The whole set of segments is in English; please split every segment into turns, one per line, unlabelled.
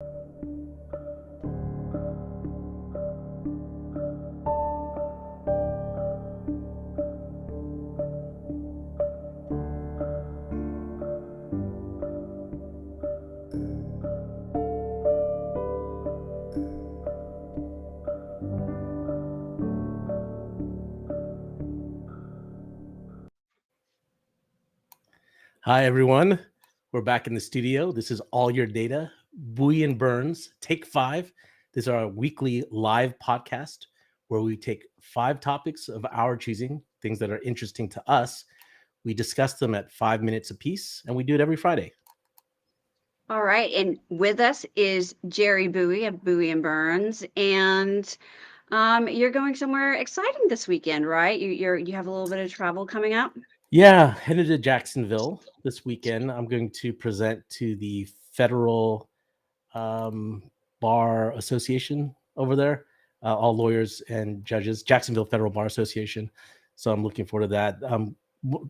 Hi, everyone. We're back in the studio. This is All Your Data, Bowie and Burns, Take 5. This is our weekly live podcast where we take 5 topics of our choosing, things that are interesting to us. We discuss them at 5 minutes apiece, and we do it every Friday.
All right. And with us is Jerry Bowie of Bowie and Burns. And you're going somewhere exciting this weekend, right? You have a little bit of travel coming up?
Yeah, headed to Jacksonville this weekend. I'm going to present to the Federal Bar Association over there, all lawyers and judges, Jacksonville Federal Bar Association. So I'm looking forward to that. A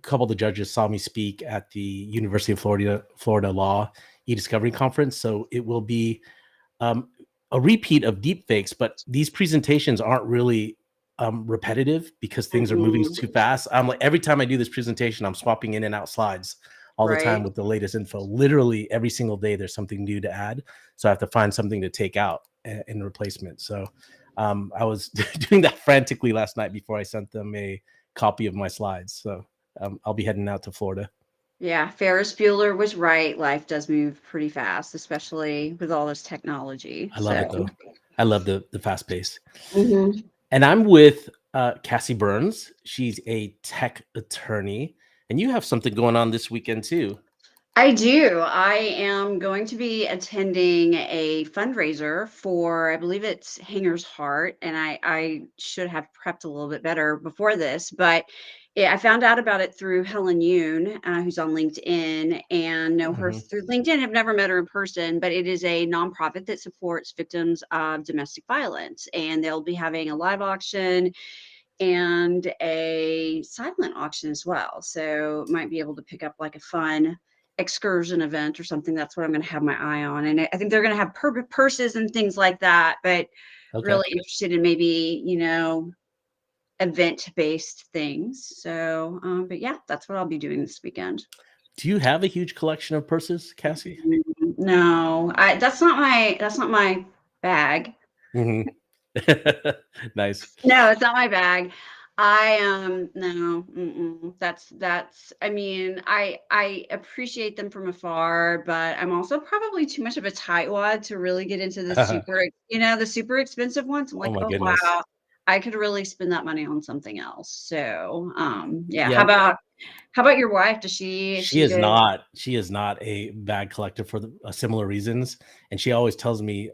couple of the judges saw me speak at the University of Florida Law e-discovery conference. So it will be a repeat of deepfakes, but these presentations aren't really repetitive because things are moving too fast. I'm like, every time I do this presentation, I'm swapping in and out slides all the time with the latest info. Literally every single day, there's something new to add. So I have to find something to take out in replacement. So I was doing that frantically last night before I sent them a copy of my slides. So I'll be heading out to Florida.
Yeah, Ferris Bueller was right. Life does move pretty fast, especially with all this technology.
I love it, though. I love the fast pace.
Mm-hmm.
And I'm with Cassie Burns. She's a tech attorney. And you have something going on this weekend, too.
I do. I am going to be attending a fundraiser for, I believe it's Hanger's Heart, and I should have prepped a little bit better before this, but I found out about it through Helen Yoon, who's on LinkedIn, and know her through LinkedIn. I've never met her in person, but it is a nonprofit that supports victims of domestic violence, and they'll be having a live auction and a silent auction as well. So might be able to pick up like a fun excursion event or something. That's what I'm going to have my eye on. And I think they're going to have purses and things like that, but really interested in maybe, event-based things. So, but yeah, that's what I'll be doing this weekend.
Do you have a huge collection of purses, Cassie?
No, that's not my bag.
Mm-hmm. Nice.
No, it's not my bag. No, that's I mean, I appreciate them from afar, but I'm also probably too much of a tightwad to really get into the the super expensive ones. I'm like,
my
oh
goodness.
wow, I could really spend that money on something else. So yeah.
Yeah.
How about your wife? Does she
is not a bag collector for similar reasons. And she always tells me,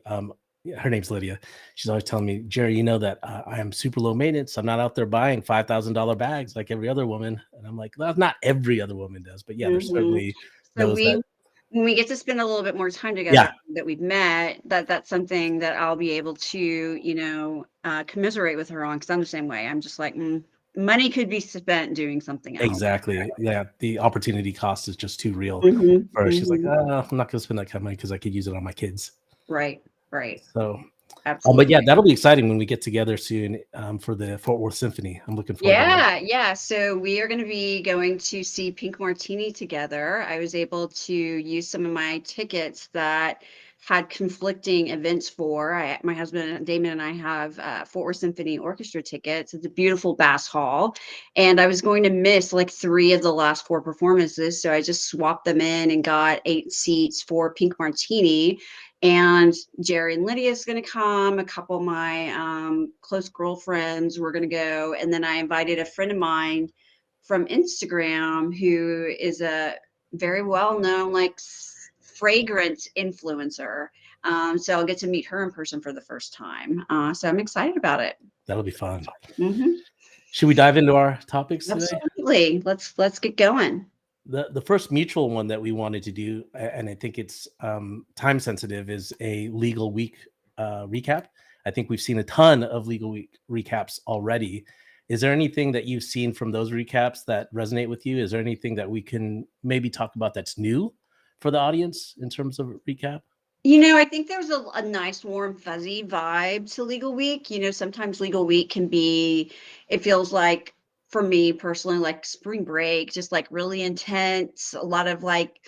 her name's Lydia. She's always telling me, Jerry, you know that I am super low maintenance. I'm not out there buying $5,000 bags like every other woman. And I'm like, well, not every other woman does, but yeah, there's certainly those
when we get to spend a little bit more time together that we've met, that's something that I'll be able to, commiserate with her on. Cause I'm the same way. I'm just like, money could be spent doing something else.
Exactly. Yeah. The opportunity cost is just too real for her. She's like, I'm not going to spend that kind of money because I could use it on my kids.
Right.
So,
absolutely.
But yeah, that'll be exciting when we get together soon for the Fort Worth Symphony. I'm looking forward to that.
Yeah. So we are going to be going to see Pink Martini together. I was able to use some of my tickets that had conflicting events for. My husband Damon and I have Fort Worth Symphony Orchestra tickets. It's a beautiful bass hall, and I was going to miss like 3 of the last 4 performances, so I just swapped them in and got 8 seats for Pink Martini. And Jerry and Lydia is going to come. A couple of my close girlfriends were going to go, and then I invited a friend of mine from Instagram who is a very well-known like fragrance influencer. So I'll get to meet her in person for the first time. So I'm excited about it.
That'll be fun.
Mm-hmm.
Should we dive into our topics today?
Absolutely. Let's get going.
The first mutual one that we wanted to do, and I think it's time sensitive, is a Legal Week recap. I think we've seen a ton of Legal Week recaps already. Is there anything that you've seen from those recaps that resonate with you? Is there anything that we can maybe talk about that's new for the audience in terms of recap?
I think there's a nice warm fuzzy vibe to Legal Week. Sometimes Legal Week can be, it feels like, for me personally, like spring break, just like really intense, a lot of like,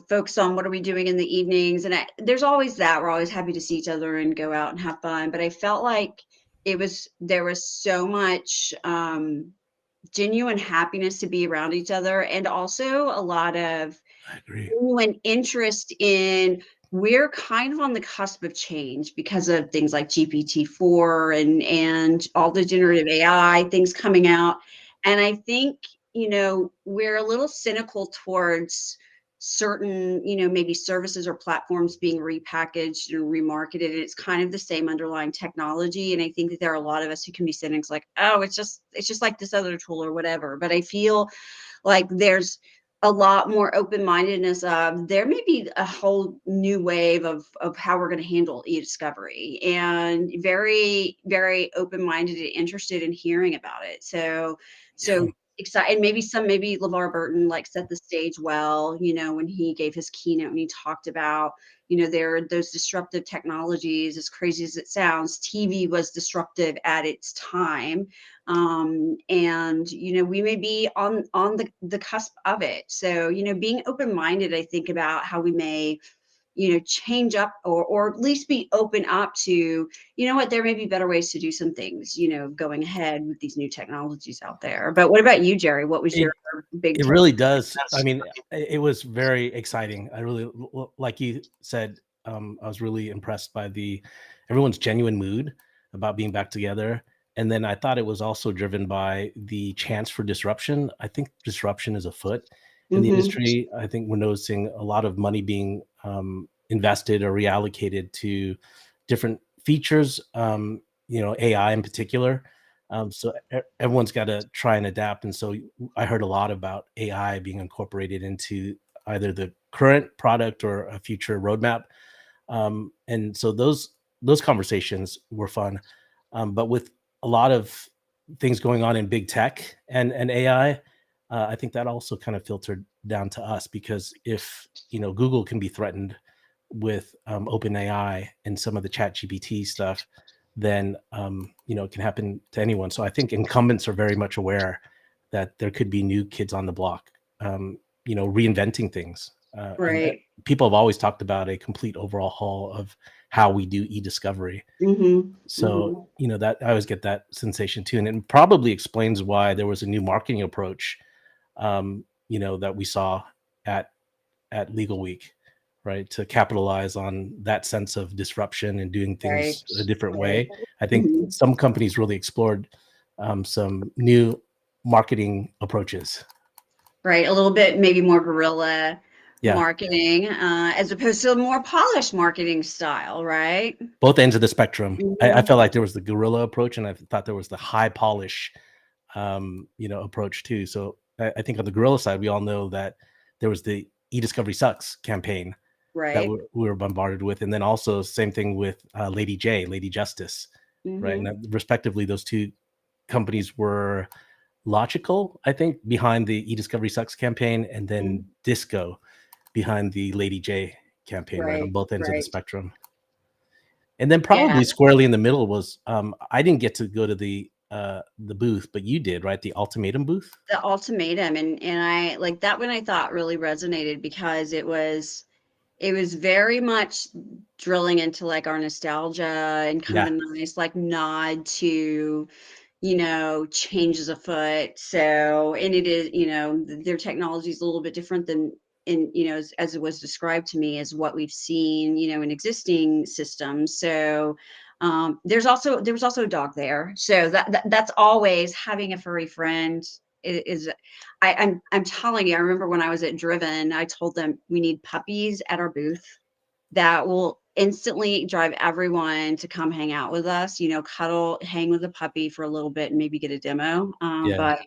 focus on what are we doing in the evenings. And there's always that. We're always happy to see each other and go out and have fun. But I felt like there was so much genuine happiness to be around each other, and also a lot of
I agree.
genuine interest in, we're kind of on the cusp of change because of things like GPT-4 and all the generative AI things coming out. And I think, we're a little cynical towards certain, maybe services or platforms being repackaged and remarketed. And it's kind of the same underlying technology. And I think that there are a lot of us who can be cynics like, oh, it's just like this other tool or whatever. But I feel like there's a lot more open-mindedness of, there may be a whole new wave of how we're going to handle e-discovery, and very, very open-minded and interested in hearing about it. So
Yeah.
excited. And maybe LeVar Burton like set the stage well, when he gave his keynote and he talked about, there are those disruptive technologies. As crazy as it sounds, TV was disruptive at its time, and we may be on the cusp of it. So being open-minded, I think, about how we may change up, or at least be open up to, what, there may be better ways to do some things, going ahead with these new technologies out there. But what about you, Jerry? What was your
It
big
it
take?
really does. I mean, it was very exciting. I really, like you said, I was really impressed by the everyone's genuine mood about being back together. And then I thought it was also driven by the chance for disruption. I think disruption is afoot in the
Hmm.
industry. I think we're noticing a lot of money being invested or reallocated to different features, AI in particular. So everyone's got to try and adapt. And so I heard a lot about AI being incorporated into either the current product or a future roadmap. And so those conversations were fun. But with a lot of things going on in big tech and AI, I think that also kind of filtered down to us, because if Google can be threatened with OpenAI and some of the Chat GPT stuff, then it can happen to anyone. So I think incumbents are very much aware that there could be new kids on the block, reinventing things. And
Right.
people have always talked about a complete overhaul of how we do e-discovery.
Hmm.
So,
Hmm.
that I always get that sensation too. And it probably explains why there was a new marketing approach, that we saw at Legal Week, right? To capitalize on that sense of disruption and doing
Right.
things a different
Right.
way. I think
Mhm.
some companies really explored some new marketing approaches.
Right, a little bit maybe more guerrilla
Yeah,
marketing, as opposed to a more polished marketing style, right?
both ends of the spectrum. I
Mhm.
felt like there was the guerrilla approach, and I thought there was the high polish, approach too. So I think on the guerrilla side, we all know that there was the e-discovery sucks campaign that
Right.
we were bombarded with, and then also same thing with Lady Justice, right? And
Mhm.
respectively, those two companies were logical, I think, behind the e-discovery sucks campaign, and then
Mhm.
Disco behind the Lady J campaign, right, on
Right,
both ends of the
right.
spectrum. And then
Yeah,
probably squarely in the middle was I didn't get to go to the booth, but you did, right? The ultimatum booth.
the ultimatum, and I like that one. I thought really resonated because it was very much drilling into like our nostalgia, and kind of
Yeah,
a nice like nod to changes afoot. So, and it is, their technology is a little bit different than as it was described to me, as what we've seen, in existing systems. So, there was also a dog there. So that's always having a furry friend is I'm telling you, I remember when I was at Driven, I told them we need puppies at our booth that will instantly drive everyone to come hang out with us, cuddle, hang with the puppy for a little bit, and maybe get a demo.
yeah.
But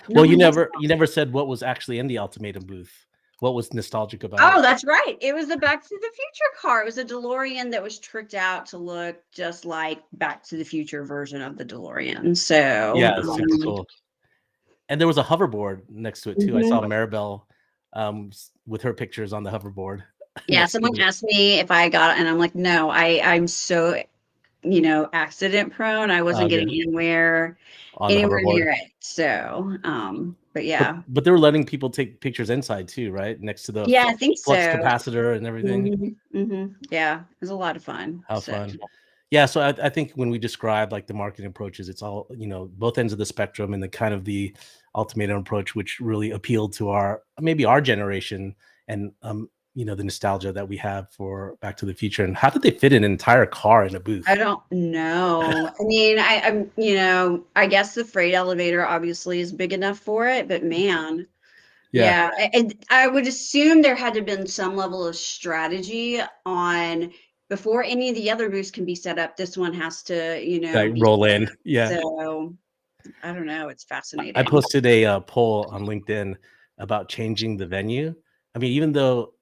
no
Well, you
one has.
never you never said what was actually in the ultimatum booth. What was nostalgic about
Oh,
it?
that's right. It was a Back to the Future car. It was a DeLorean that was tricked out to look just like Back to the Future version of the DeLorean. So,
Yeah, super cool. And there was a hoverboard next to it too. I saw
mhm.
Maribel with her pictures on the hoverboard.
Yeah,
next to
someone
the
asked me if I got it, and I'm like, no, I'm so, accident prone. I wasn't getting
okay, on the
anywhere
hoverboard.
near it. So, but
But
yeah.
but they were letting people take pictures inside too, right? Next to the
Yeah, I think
flux
so.
capacitor and everything.
Yeah, it was a lot of fun.
How
So,
fun. Yeah, so I think when we describe like the marketing approaches, it's all, both ends of the spectrum and the kind of the ultimatum approach, which really appealed to maybe our generation and the nostalgia that we have for Back to the Future. And how did they fit an entire car in a
I
booth?
don't know. I mean, I guess the freight elevator obviously is big enough for it, but man,
Yeah,
yeah, and I would assume there had to have been some level of strategy on before any of the other booths can be set up. This one has to,
like
be
roll
set
in.
up.
Yeah.
So I don't know. It's
I
fascinating.
posted a poll on LinkedIn about changing the venue. I mean, even though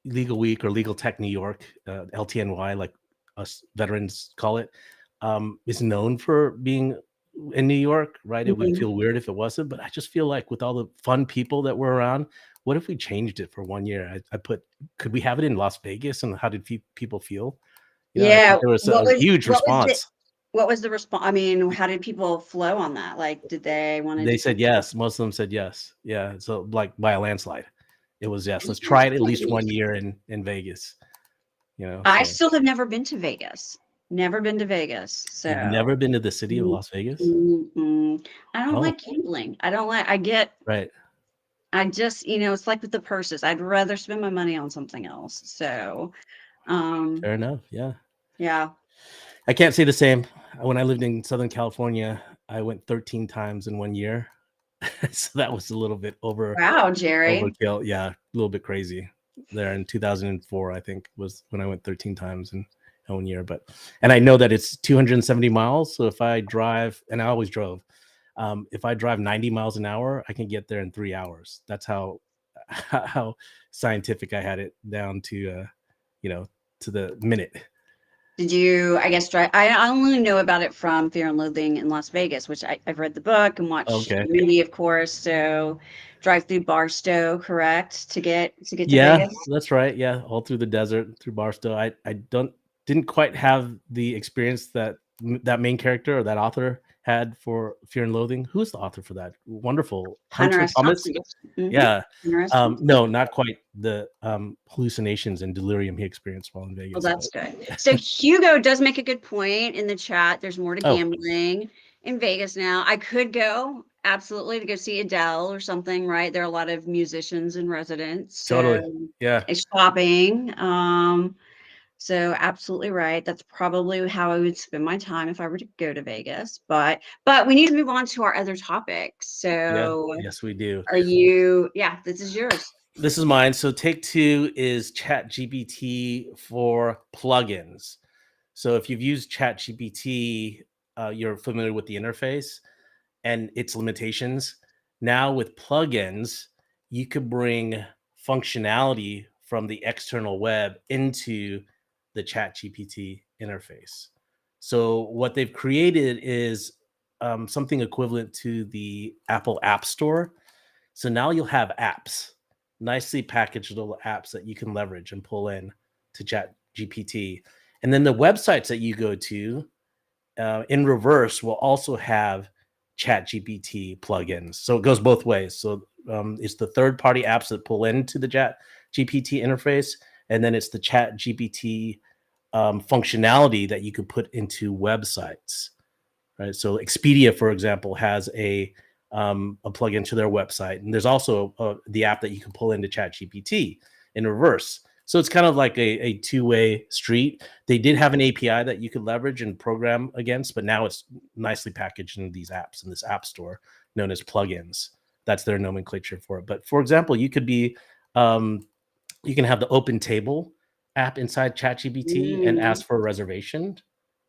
Legal Week or Legal Tech New York, LTNY, like us veterans call it, is known for being in New York, right? It would
Mhm.
feel weird if it wasn't, but I just feel like with all the fun people that were around, what if we changed it for 1 year? I put, could we have it in Las Vegas? And how did people feel? I
Yeah.
think there was
What
a
was
huge
what was the
response.
what was the response? I mean, how did people flow on that? Like, did they want to
They
do
said
something
yes. Most of them said yes. Yeah. So like by a landslide. It was yes. Let's try it at least
interesting?
1 year in Vegas.
I
So
still have never been to Vegas. Never been to Vegas.
you've never
So,
been to the city of
mm,
Las Vegas?
I don't
Oh,
like gambling.
right.
I just, it's like with the purses. I'd rather spend my money on something else. So,
Fair
um,
enough. Yeah.
yeah.
I can't say the same. When I lived in Southern California, I went 13 times in 1 year. So that was a little bit
Wow, Jerry.
overkill. Yeah, a little bit crazy. There in 2004, I think was when I went 13 times in 1 year. And I know that it's 270 miles. So if I drive, and I always drove, if I drive 90 miles an hour, I can get there in 3 hours. That's how how scientific I had it down you know, to the minute.
Did you, I guess, try? I only know about it from Fear and Loathing in Las Vegas, which I've read the book and watched
Okay.
the movie, of course. So, drive through Barstow, correct, to get to
Yeah,
Vegas?
that's right. Yeah, all through the desert, through Barstow. I didn't quite have the experience that that main character or that author had for Fear and Loathing. Who's the author for that? Wonderful
Hunter
Hunter
S.
Thomas.
Thompson. Mm-hmm.
Yeah.
Hunter S. Thompson.
No, not quite the hallucinations and delirium he experienced while in
Well,
Vegas. But
that's good. So Hugo does make a good point in the chat. There's more to
oh,
gambling in Vegas now. I could go absolutely to go see Adele or something, right? There are a lot of musicians in residence,
totally.
so
Yeah.
it's shopping. So absolutely right. That's probably how I would spend my time if I were to go to Vegas. But we need to move on to our other topics.
Yeah.
So
Yes, we do.
yeah, this is yours.
This is mine. So take two is ChatGPT-4 Plugins. So if you've used ChatGPT, you're familiar with the interface and its limitations. Now with plugins, you could bring functionality from the external web into the ChatGPT interface. So what they've created is something equivalent to the Apple App Store. So now you'll have apps, nicely packaged little apps that you can leverage and pull in to ChatGPT. And then the websites that you go to in reverse will also have ChatGPT plugins. So it goes both ways. So it's the third-party apps that pull into the ChatGPT interface, and then it's the ChatGPT functionality that you could put into websites. Right. So Expedia, for example, has a plugin to their website, and there's also the app that you can pull into ChatGPT in reverse. So it's kind of like a two-way street. They did have an API that you could leverage and program against, but now it's nicely packaged in these apps in this app store known as plugins. That's their nomenclature for it. But for example, um, you can have the Open Table app inside ChatGPT and
Mm,
ask for a reservation,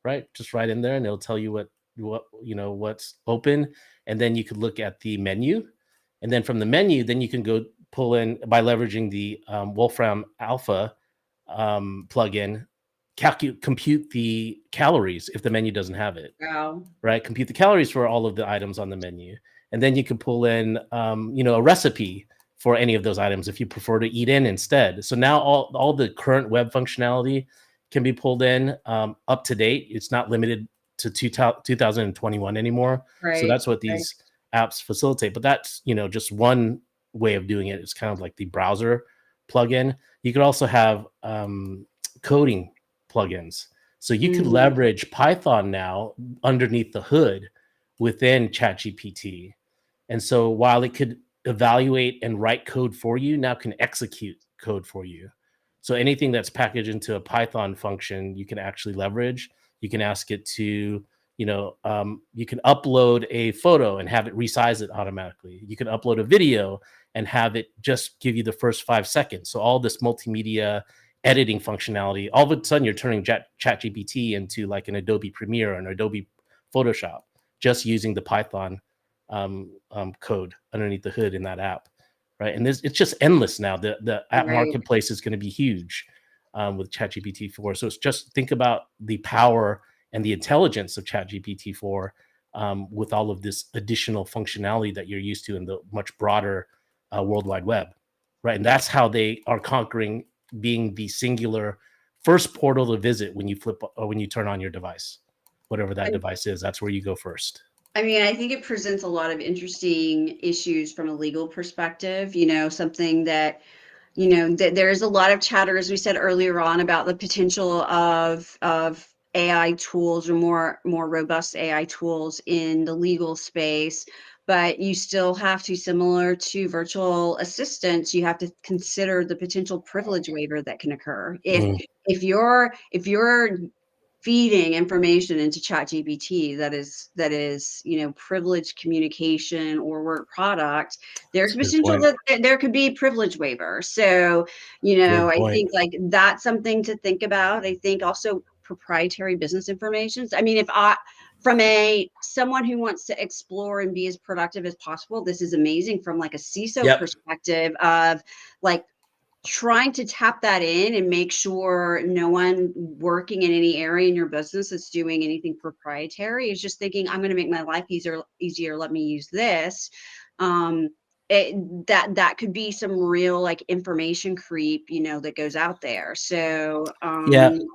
right? Just right in there, and it'll tell you what's open, and then you could look at the menu, and then from the menu, then you can go pull in by leveraging the Wolfram Alpha plugin, compute the calories if the menu doesn't have it,
wow.
right? Compute the calories for all of the items on the menu, and then you can pull in a recipe for any of those items if you prefer to eat in instead. So now all the current web functionality can be pulled in up to date. It's not limited to 2021 anymore. So
Right.
that's what these apps facilitate. But that's, just one way of doing it. It's kind of like the browser plugin. You could also have coding plugins. So you could leverage Python now underneath the hood within ChatGPT. And so while it could evaluate and write code for you, now can execute code for you. So anything that's packaged into a Python function, you can actually leverage. You can ask it to, you can upload a photo and have it resize it automatically. You can upload a video and have it just give you the first 5 seconds. So all this multimedia editing functionality, all of a sudden you're turning ChatGPT into like an Adobe Premiere or an Adobe Photoshop, just using the Python code underneath the hood in that app, right? And it's just endless now. The app marketplace is going to be huge with ChatGPT-4. So it's just think about the power and the intelligence of ChatGPT-4 with all of this additional functionality that you're used to in the much broader World Wide Web, right? And that's how they are conquering being the singular first portal to visit when you flip or when you turn on your device, whatever that device is. That's where you go first.
I mean, I think it presents a lot of interesting issues from a legal perspective, something that, there's a lot of chatter, as we said earlier on, about the potential of AI tools or more robust AI tools in the legal space. But you still have to, similar to virtual assistants, you have to consider the potential privilege waiver that can occur. If you're feeding information into ChatGPT that is privileged communication or work product, there's potential that there could be privilege waiver. So I think like that's something to think about. I think also proprietary business information. I mean, from someone who wants to explore and be as productive as possible, this is amazing. From like a CISO perspective of like trying to tap that in and make sure no one working in any area in your business is doing anything proprietary, is just thinking, I'm going to make my life easier. Let me use this. That could be some real like information creep, that goes out there. So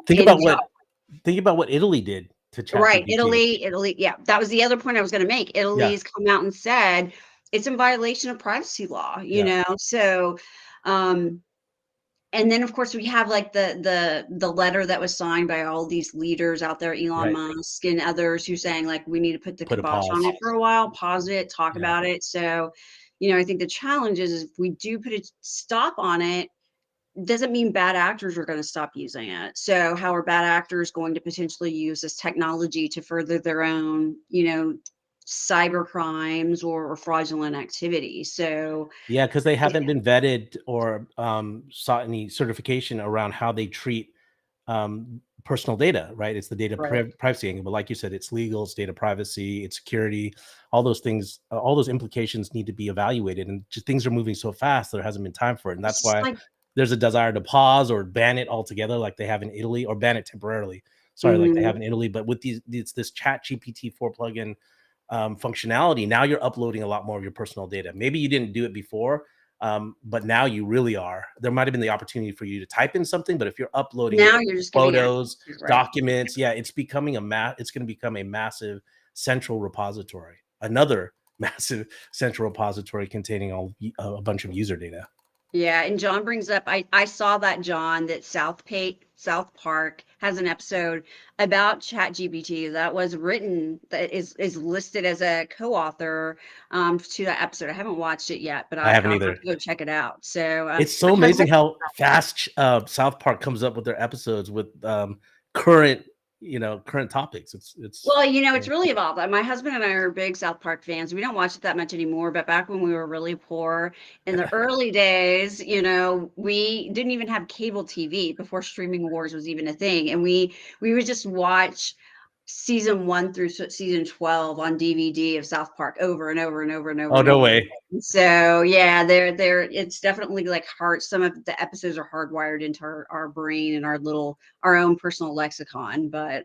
think about what Italy did to ChatGPT.
Right, Italy. Yeah, that was the other point I was going to make. Italy's come out and said it's in violation of privacy law. So. And then, of course, we have like the letter that was signed by all these leaders out there, Elon Musk and others, who saying like we need to put the kibosh on it for a while, pause it, talk about it. So, I think the challenge is if we do put a stop on it, doesn't mean bad actors are going to stop using it. So how are bad actors going to potentially use this technology to further their own, cyber crimes or fraudulent activity? So
because they haven't been vetted or sought any certification around how they treat personal data, right? It's the data privacy angle, but like you said, it's legal, it's data privacy, it's security, all those things, all those implications need to be evaluated, and just things are moving so fast there hasn't been time for it, and that's why there's a desire to pause or ban it altogether, like they have in Italy, or ban it temporarily. Like they have in Italy, but with this ChatGPT-4 plugin functionality, now you're uploading a lot more of your personal data. Maybe you didn't do it before, but now you really are. There might have been the opportunity for you to type in something, but if you're uploading
now you're just
photos, documents, it's becoming it's going to become a massive central repository, another massive central repository containing a bunch of user data.
Yeah, and John brings up, I saw that, John, that South Park has an episode about ChatGPT that was written, that is listed as a co-author to that episode. I haven't watched it yet, but
I haven't
I'll
either.
have to go check it out. So
it's so amazing how fast South Park comes up with their episodes with current topics. It's
it's really evolved. My husband and I are big South Park fans. We don't watch it that much anymore, but back when we were really poor in the early days, we didn't even have cable TV before streaming wars was even a thing, and we would just watch season 1 through season 12 on DVD of South Park over and over and over and over.
Oh, no way.
So yeah, they're it's definitely like some of the episodes are hardwired into our brain and our own personal lexicon, but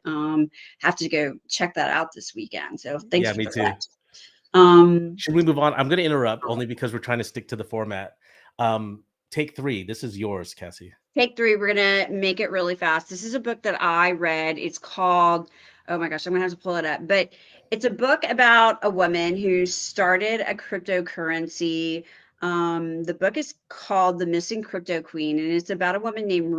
have to go check that out this weekend. So thanks for
me
the
too.
fact.
Should we move on? I'm going to interrupt only because we're trying to stick to the format. Take three. This is yours, Cassie.
Take three. We're gonna make it really fast. This is a book that I read. It's called, oh my gosh, I'm gonna have to pull it up. But it's a book about a woman who started a cryptocurrency. The book is called The Missing Crypto Queen, and it's about a woman named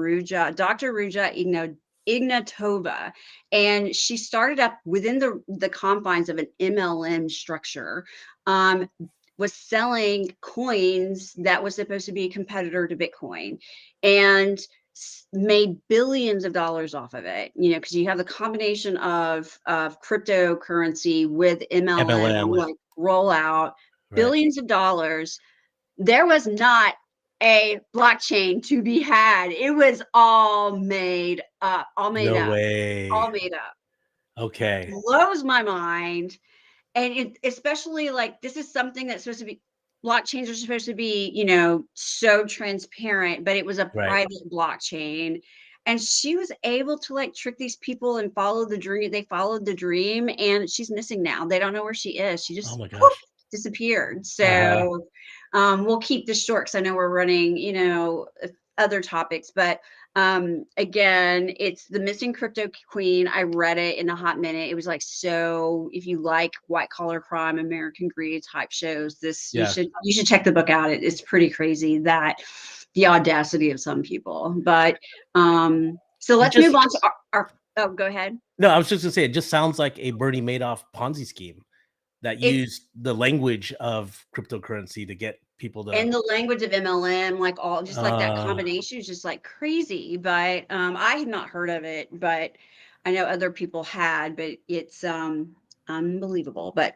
Dr. Ruja Ignatova. And she started up within the confines of an MLM structure. Was selling coins that was supposed to be a competitor to Bitcoin, and made billions of dollars off of it, because you have the combination of cryptocurrency with MLM,
MLM.
like rollout,
Right.
billions of dollars. There was not a blockchain to be had. It was all made up, all made
No
up,
way.
all made up.
Okay.
Blows my mind. And it, especially like this is something that's supposed to be, blockchains are supposed to be, so transparent, but it was a
Right.
private blockchain. And she was able to like trick these people and follow the dream. They followed the dream, and she's missing now. They don't know where she is. She
Oh
just
my
poof,
gosh.
disappeared.
Uh-huh.
So we'll keep this short because I know we're running, other topics, but again, it's The Missing Crypto Queen. I read it in a hot minute. It was like, so if you like white collar crime, American Greed type shows, this
Yeah.
you should check the book out. It's pretty crazy, that the audacity of some people. But so
It
let's move
just
on to our oh, go ahead.
No, I was just gonna say it just sounds like a Bernie Madoff Ponzi scheme that
It
used the language of cryptocurrency to get people to
in the language of MLM, like all just like that
uh
combination is just like crazy. But I had not heard of it, but I know other people had, but it's unbelievable. But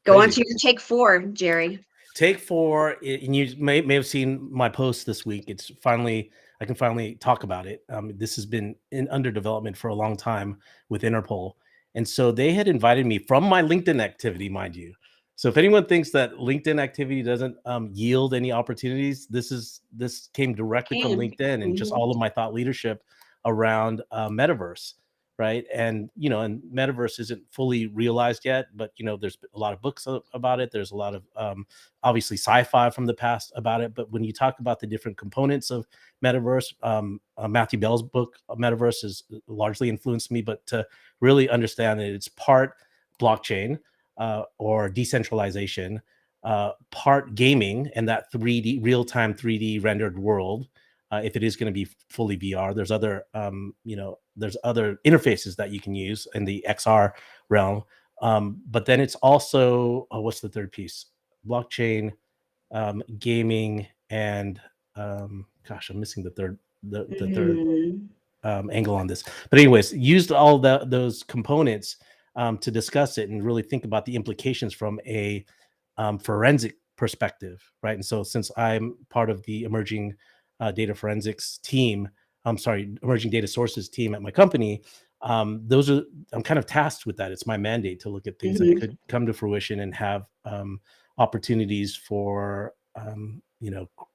go on
crazy.
to your take four, Jerry.
Take four, and you may have seen my post this week. It's finally I can finally talk about it. This has been in under development for a long time with Interpol, and so they had invited me from my LinkedIn activity, mind you. So if anyone thinks that LinkedIn activity doesn't yield any opportunities, this came directly from
Can.
LinkedIn and just
Mhm.
all of my thought leadership around Metaverse, right? And and Metaverse isn't fully realized yet, but there's a lot of books about it. There's a lot of obviously sci-fi from the past about it. But when you talk about the different components of Metaverse, Matthew Bell's book Metaverse has largely influenced me. But to really understand that it's part blockchain or decentralization, part gaming, and that 3D real-time 3D rendered world. If it is going to be fully VR, there's other there's other interfaces that you can use in the XR realm. But then it's also what's the third piece? Blockchain, gaming, and gosh, I'm missing the third
Mhm.
angle on this. But anyways, used all those components to discuss it and really think about the implications from a forensic perspective, right? And so, since I'm part of the emerging data forensics team, emerging data sources team at my company, those are I'm kind of tasked with that. It's my mandate to look at things that
Mhm.
could come to fruition and have opportunities for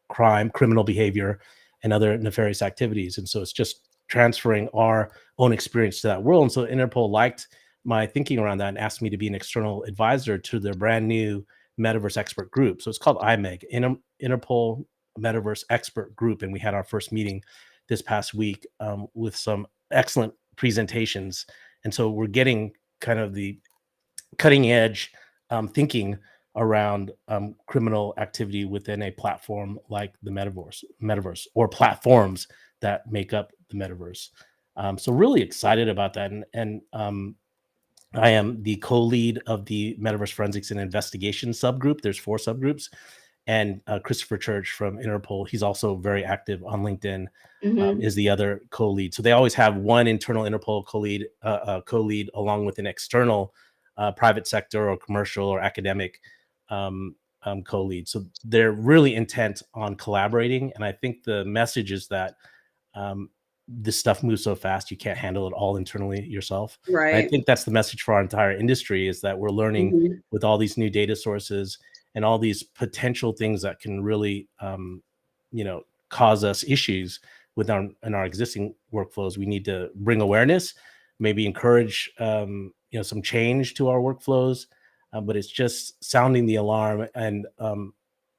crime, criminal behavior, and other nefarious activities. And so it's just transferring our own experience to that world. And so Interpol liked my thinking around that and asked me to be an external advisor to their brand new Metaverse expert group. So it's called IMEG, Interpol Metaverse Expert Group. And we had our first meeting this past week with some excellent presentations. And so we're getting kind of the cutting edge thinking around criminal activity within a platform like the metaverse, or platforms that make up the metaverse. So really excited about that, and I am the co-lead of the Metaverse Forensics and Investigation subgroup. There's 4 subgroups, and Christopher Church from Interpol, he's also very active on LinkedIn,
Mhm.
is the other co-lead. So they always have one internal Interpol co-lead along with an external private sector or commercial or academic um, co-lead. So they're really intent on collaborating, and I think the message is that um, this stuff moves so fast you can't handle it all internally yourself. And I
Right.
think that's the message for our entire industry, is that we're learning
Mhm.
with all these new data sources and all these potential things that can really cause us issues with our existing workflows. We need to bring awareness, maybe encourage some change to our workflows, but it's just sounding the alarm and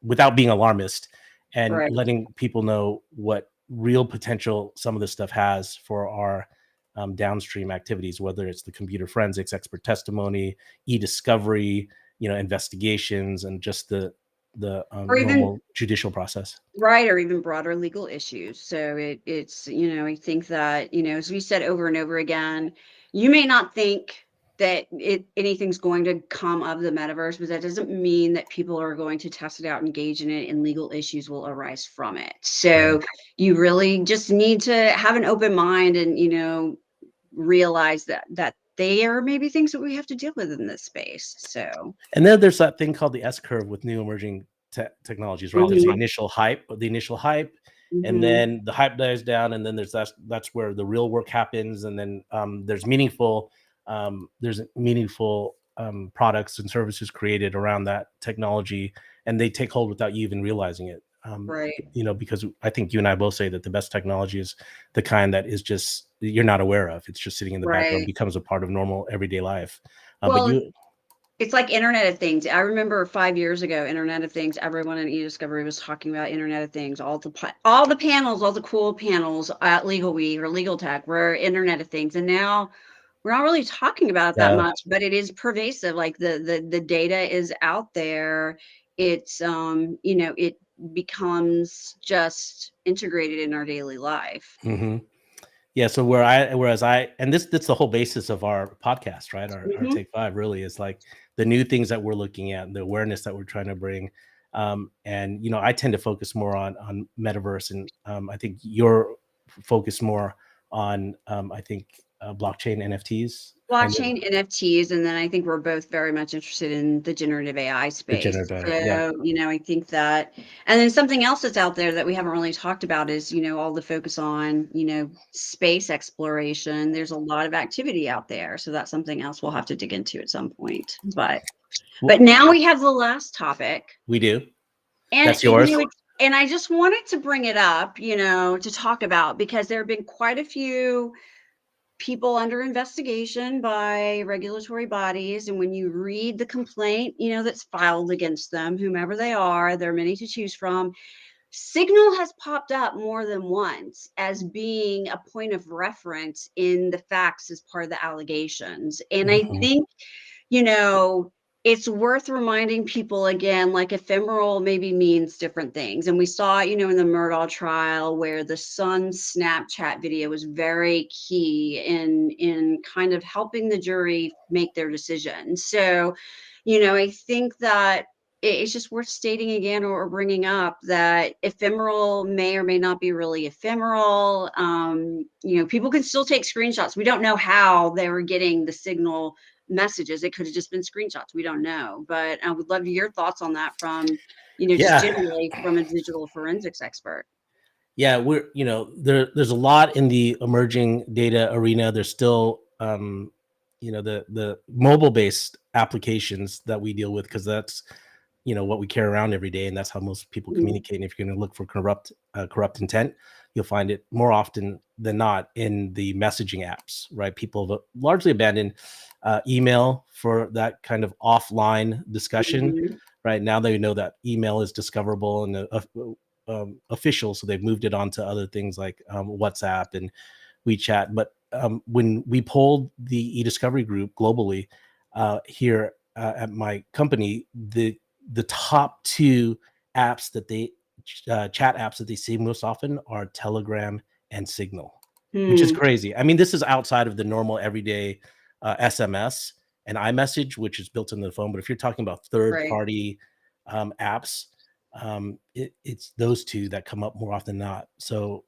without being alarmist, and
Right.
letting people know what real potential some of this stuff has for our downstream activities, whether it's the computer forensics, expert testimony, e-discovery, investigations, and just the
Or even
normal judicial process.
right, or even broader legal issues. So it's, I think that, as we said over and over again, you may not think that anything's going to come of the metaverse, but that doesn't mean that people are going to test it out, engage in it, and legal issues will arise from it.
Right.
So you really just need to have an open mind and, realize that they are maybe things that we have to deal with in this space. So
And then there's that thing called the S curve with new emerging technologies, right? There's the
mhm,
initial hype, and
mhm,
then the hype dies down, and then that's where the real work happens, and then there's meaningful products and services created around that technology, and they take hold without you even realizing it.
right,
Because I think you and I both say that the best technology is the kind that is just you're not aware of. It's just sitting in the background,
right.
becomes a part of normal everyday life. But
Well,
you,
it's like Internet of Things. I remember 5 years ago, Internet of Things, everyone in eDiscovery was talking about Internet of Things. All the panels, all the cool panels at Legalweek or Legal Tech were Internet of Things. And now we're not really talking about it that
yeah.
much, but it is pervasive. Like the data is out there. It's it becomes just integrated in our daily life.
hmm Yeah. So and that's the whole basis of our podcast, right? Our
Mhm.
Take Five really is like the new things that we're looking at and the awareness that we're trying to bring. And I tend to focus more on metaverse, and I think you're focused more on I think blockchain NFTs kind of
Blockchain, NFTs, and then I think we're both very much interested in the generative AI
the
space.
generative. Yeah.
So, I think that, and then something else that's out there that we haven't really talked about is, all the focus on, space exploration. There's a lot of activity out there. So that's something else we'll have to dig into at some point. But
Well,
now we have the last topic.
we do.
And
That's yours.
and I just wanted to bring it up, to talk about because there have been quite a few people under investigation by regulatory bodies. And when you read the complaint, that's filed against them, whomever they are, there are many to choose from. Signal has popped up more than once as being a point of reference in the facts as part of the allegations. And I
Mhm.
think you know, it's worth reminding people again, like ephemeral maybe means different things. And we saw, in the Murdaugh trial where the son's Snapchat video was very key in kind of helping the jury make their decision. So, I think that it's just worth stating again or bringing up that ephemeral may or may not be really ephemeral. People can still take screenshots. We don't know how they were getting the signal messages. It could have just been screenshots. We don't know. But I would love your thoughts on that from, just
Yeah.
generally from a digital forensics expert.
Yeah, there's a lot in the emerging data arena. There's still the mobile based applications that we deal with, because that's what we carry around every day, and that's how most people
Mhm.
communicate. And if you're going to look for corrupt intent, you'll find it more often than not in the messaging apps, right? People have largely abandoned email for that kind of offline discussion.
Mhm.
Right now, they know that email is discoverable and official, so they've moved it on to other things like WhatsApp and WeChat. But when we polled the e-discovery group globally here at my company, the top two apps that they chat apps that they see most often are Telegram and Signal, which is
Hmm.
crazy. I mean, this is outside of the normal everyday SMS and iMessage, which is built into the phone. But if you're talking about third
Right.
party apps, it's those two that come up more often than not. So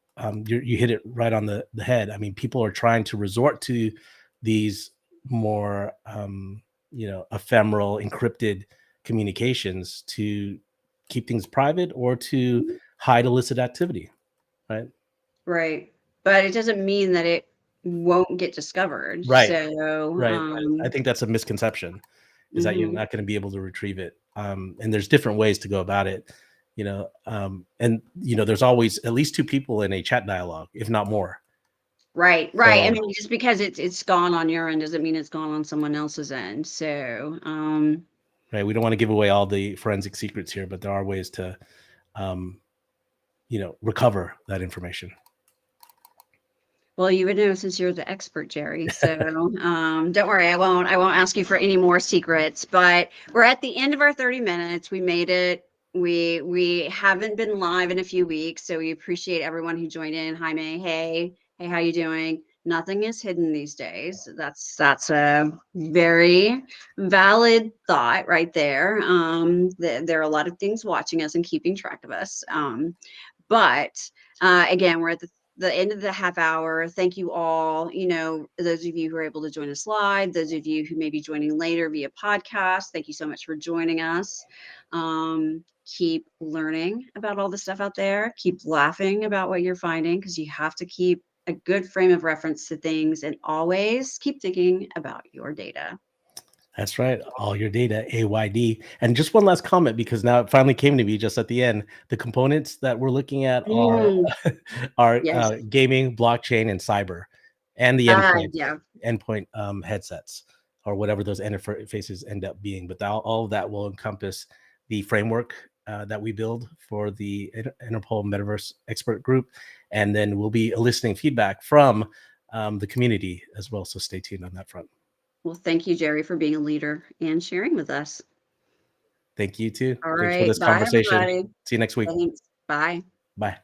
you hit it right on the head. I mean, people are trying to resort to these more ephemeral, encrypted communications to keep things private or to hide illicit activity, right?
Right. But it doesn't mean that it won't get discovered.
Right,
So,
right. I think that's a misconception, is that you're
mhm.
not going to be able to retrieve it. And there's different ways to go about it, and there's always at least two people in a chat dialogue, if not more.
Right, right. I
So,
mean, just because it's gone on your end doesn't mean it's gone on someone else's end. So,
right, we don't want to give away all the forensic secrets here, but there are ways to um, recover that information.
Well, you would know since you're the expert, Jerry. So don't worry, I won't ask you for any more secrets. But we're at the end of our 30 minutes. We made it. We haven't been live in a few weeks, so we appreciate everyone who joined in. Jaime, hey, how you doing? Nothing is hidden these days. That's a very valid thought right there. There are a lot of things watching us and keeping track of us. But again, we're at the end of the half hour. Thank you all. Those of you who are able to join us live, those of you who may be joining later via podcast, thank you so much for joining us. Keep learning about all the stuff out there. Keep laughing about what you're finding, because you have to keep a good frame of reference to things, and always keep thinking about your data.
That's right. All your data, AYD. And just one last comment, because now it finally came to me just at the end. The components that we're looking at are are
Yes.
gaming, blockchain, and cyber, and the
Yeah.
endpoint headsets, or whatever those interfaces end up being. But all of that will encompass the framework that we build for the INTERPOL Metaverse expert group, and then we'll be eliciting feedback from the community as well. So stay tuned on that front.
Well, thank you, Jerry, for being a leader and sharing with us.
Thank you too.
All
Thanks for
right.
this
Bye,
conversation.
everybody.
See you next week.
Thanks. Bye.
Bye.